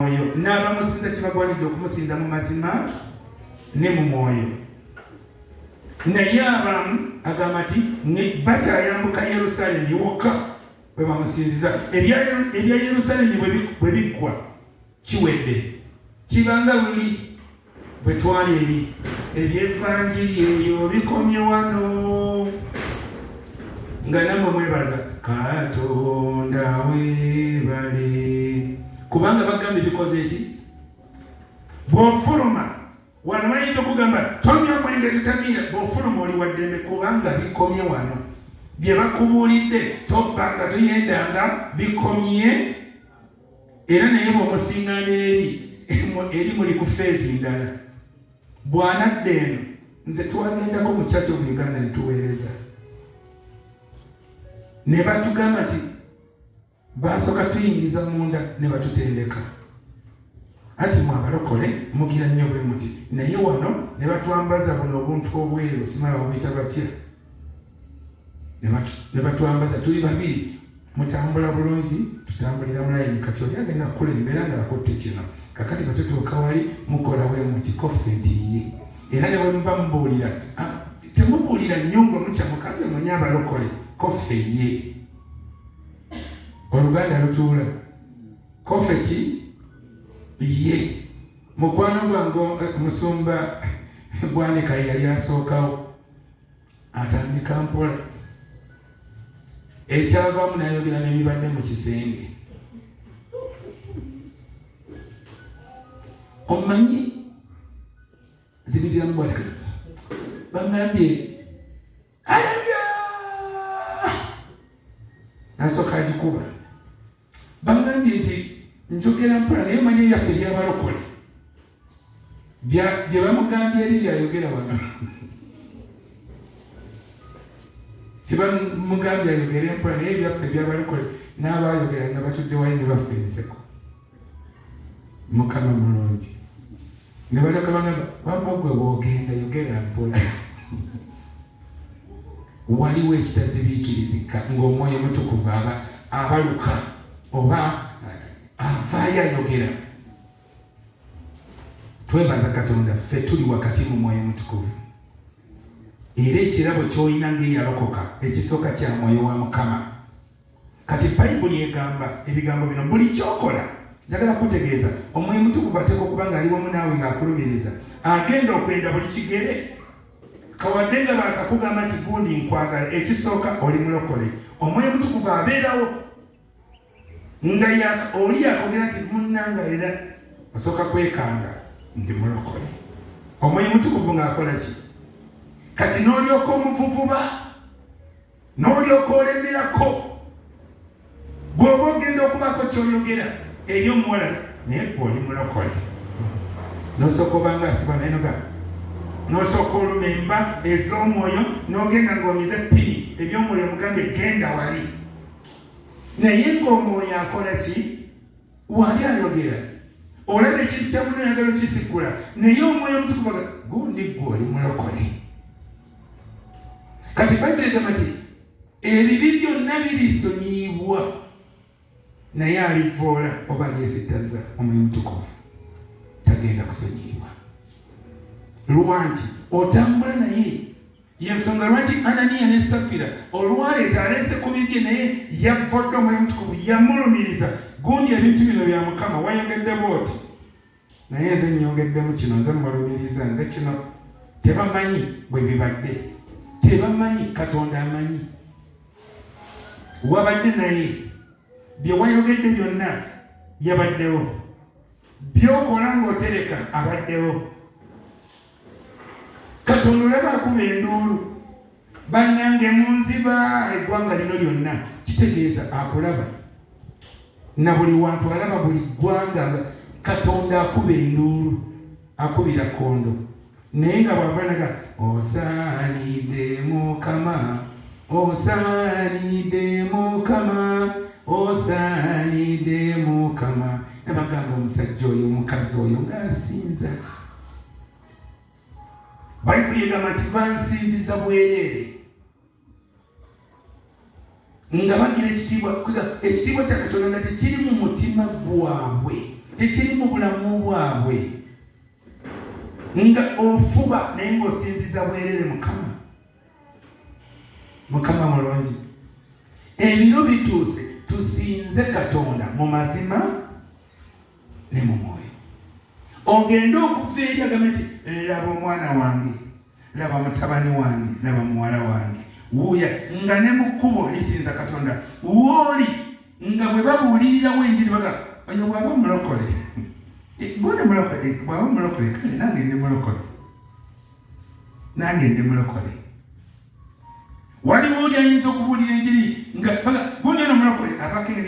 mwoyo n'abamusinza kibagwanidde okumusinza mu mazima ne mu mwoyo. Naye abamu agamba nti bakyayambuka Yerusaalemi wokka bwe bamusinziza. Ebya Yerusaalemi bwe biggwa kiwedde, kibanga luli bwe twali eri eby'evvanjiri eyo bikomye wano nga namwe mwebaza Katonda weebale, kubanga bagambye bikoze eki. Bw'ofuluma wano bayinza okugamba tonywa mwenge tutamiira, bw'ofuluma oli waddembe kubanga bikomye wano. Bye bakubuulidde tobbanga tuyendanga bikomye, era naye bw'omusiŋŋaana eri muli ku feezi ndala. Bw'anadda eno nze twagendako mu Church of Uganda ne tuweereza, ne batugamba nti basooka tuyingiza munda ne batutendeka. Ati mwe abalokole mugira nnyo bwe muti, naye wano ne batwambaza buno obuntu obweru, simala buyita batya, ne batwambaza tuli babiri, mutambula bulungi, tutambulira mu layini. Kati oli agenda kukulembera ng'akutte kino, kakati batutuuka wali mukola bwe muti kofenti ye. Era ne bwe muba mubuulira, temubuulira nnyo nga mukyamuka, ate mwenye abalokole kofe ye. Oluganda lutuula kofe ki ye. Mukwano gwange Musumba Bwanika yali asookawo, atandika mpola, ekyavaamu n'ayogera n'ebibadde mu kisenge. Omanyi zibiriramu bw'ati, bangambye alabya, nasooka agikuba. Bangambye nti njogera mpola, naye manyi ebyaffe ebyabalokole bye bamugambye eri byayogera wano. Tibamugambye ayogere mpola, naye ebyaffe ebyabalokole n'abayogera nga batudde wali ne baffe enseko. Mukama mulungi. Ne balyoka bagamba wamma gwe bw'ogenda yogera mpola. Waliwo ekitazibiikirizika ng'Omwoyo Mutukuvu abaluka oba avaayo ayogera. Twebaza Katonda ffe tuli wakati mu Mwoyo Mutukuvu. Era ekirabo ky'olina ng'eyalokoka ekisooka kya Mwoyo wa Mukama. Kati Bayibuli egamba ebigambo bino buli kyokola. Njagala kutegeeza Omwoyo Mutukuvu ateeka okuba ng'ali wamu naawe ng'akulumiriza, agenda okwenda buli kigere. Kawadde nga baakakugamba nti gundi nkwagala, ekisooka oli mulokole. Omwoyo Mutukuvu abeerawo nga oli yakogera nti munnanga, era osooka kwekanga ndi mulokole. Omwoyo Mutukuvu ng'akola ki? Kati n'olyoka omuvuvuba, n'olyoka olemerako, bw'oba ogenda okubako ky'oyogera eri omuwala, naye oli mulokole. N'osooka obanga asiba naye noga, n'osooka olumemba ez'omwoyo, n'ogenda ng'omize ppiri eby'omwoyo mugambe genda wali. Naye ng'omwoyo akola ki? Wali ayogera, olaba ekintu kya muno oyagala okisikula, naye Omwoyo Mutukuvu aga gundi gwe oli mulokole. Kati Bayibuli egamba nti ebibi byonna birisonyiyibwa, naye alivoola oba yeesittaza Omwoyo Mutukuvu tagenda kusonyiyibwa. Lwaki? Otambula naye. Yensonga lwaki Ananiya ne Safira olwaleeta aleese ku bibye, naye yavodde Omwoyo Mutukuvu yamulumiriza. Gundi ebintu bino bya Mukama, wayogedde bw'oti, naye nze nnyongeddemu kino, nze mulumiriza, nze kino. Tebamanyi bwe bibadde, tebamanyi Katonda amanyi. Wabadde naye bye wayogedde byonna yabaddewo, by'okola ng'otereka abaddewo. Katonda olaba akuba enduulu, bannange munziba, eggwanga lino lyonna, kitegeeza akulaba. Na buli wantu alaba buli ggwanga. Katonda akuba enduulu, akubira kondo, naye nga bw'avanaga osaanidde Mukama, osaanidde Mukama, osaanidde Mukama. Nabagamba omusajja oyo, omukazi oyo ng'asinza. Bayibuli egamba nti bansinziza bwereere nga bagira ekitiibwa kya Katonda nga tekiri mu mutima gwabwe. tekiri mu bulamu bwabwe nga ofuba naye ng'osinziza bwerere Mukama mulungi. Ebiro bituuse tusinze Katonda mu mazima ne mu mwoyo. Ogenda okuva eri agambe nti laba omwana wange, laba mutabani wange, laba muwala wange, wuuya nga ne mu kkubo lisinza Katonda wooli, nga bwe babuulirirawo enjiri baga oyo bw'aba mulokole bw'aba mulokole kale nange ndi mulokole. Waliwo oli ayinza okubuulira enjiri nga baga gundi ono mulokole abakengeri